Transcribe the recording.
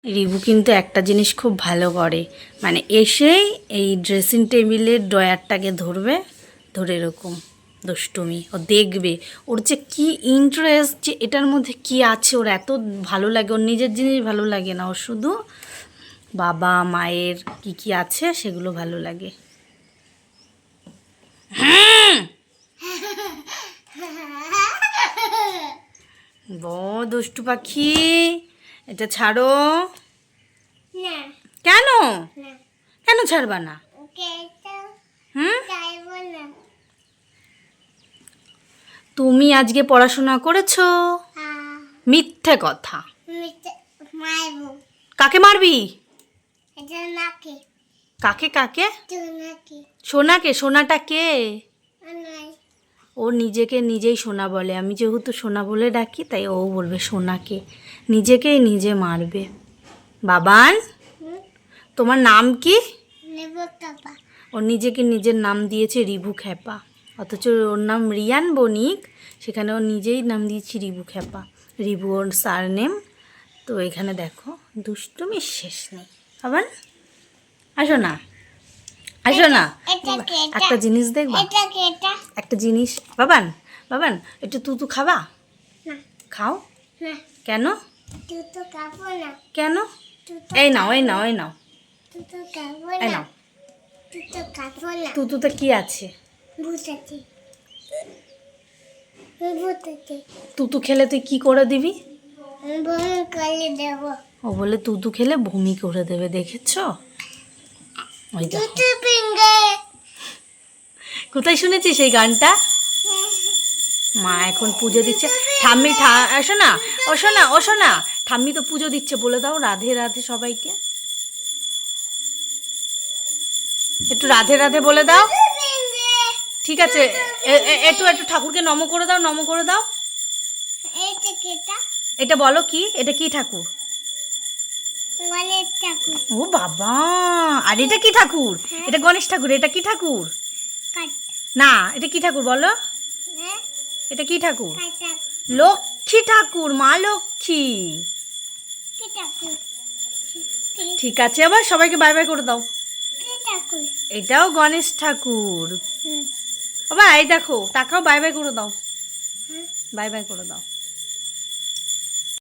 Review কিন্তু একটা জিনিস খুব ভালো করে, মানে এসেই এই ড্রেসিং টেবিলের ড্রয়ারটাকে ধরবে, ধরে এরকম দুষ্টুমি ও দেখবে। ওর যে কী ইন্টারেস্ট, যে এটার মধ্যে কি আছে ওর এত ভালো লাগে। ওর নিজের জিনিস ভালো লাগে না, ওর শুধু বাবা মায়ের কি কি আছে সেগুলো ভালো লাগে। দুষ্টু পাখি, এটা ছাড়ো। কেন? কেন ছাড়বা না? হুম, তুমি আজকে পড়াশোনা করেছো? মিথ্যে কথা। কাকে মারবি? কাকে কাকে? সোনাকে। সোনাটা কে? ও নিজেকে নিজেই সোনা বলে, আমি যেহেতু সোনা বলে ডাকি তাই ও বলবে সোনাকে। নিজেকেই নিজে মারবে। বাবান, তোমার নাম কি? ও নিজেকে নিজের নাম দিয়েছে রিভু খেপা, অথচ ওর নাম রিয়ান বণিক, সেখানে ও নিজেই নাম দিয়েছি রিভু খেপা। রিভু ওর সার নেম। তো এখানে দেখো দুষ্টুমির শেষ নেই। বাবান আসো না, আসো না, একটা জিনিস দেখবা, একটা জিনিস। বাবান, বাবান একটু তুতু খাবা? খাও। কেন? কেন? এই নাও, এই নাও, এই নাও, এই নাও। তুতুতে কি আছে? তুতু খেলে তুই কি করে দিবি? ও বলে তুতু খেলে বমি করে দেবে, দেখেছো? ওই দেখো। কোথায় শুনেছিস এই গানটা? মা এখন পুজো দিচ্ছে। ঠাম্মি আসো না, ওসো না, ওসো না। ঠাম্মি তো পুজো দিচ্ছে, বলে দাও রাধে রাধে সবাইকে। একটু রাধে রাধে বলে দাও। ঠিক আছে, একটু একটু ঠাকুরকে নম করে দাও, নম করে দাও। এটা বলো কি, এটা কি ঠাকুর? ও বাবা, আর এটা কি ঠাকুর? এটা গণেশ ঠাকুর। এটা কি ঠাকুর? না, এটা কি ঠাকুর বলো? এটা কি ঠাকুর? লক্ষ্মী ঠাকুর, মা লক্ষ্মী। ঠিক আছে, আবার সবাইকে বাই বাই করে দাও। এটাও গণেশ ঠাকুর। বাবা এই দেখো, তাকাও, বাই বাই করে দাও, বাই বাই করে দাও।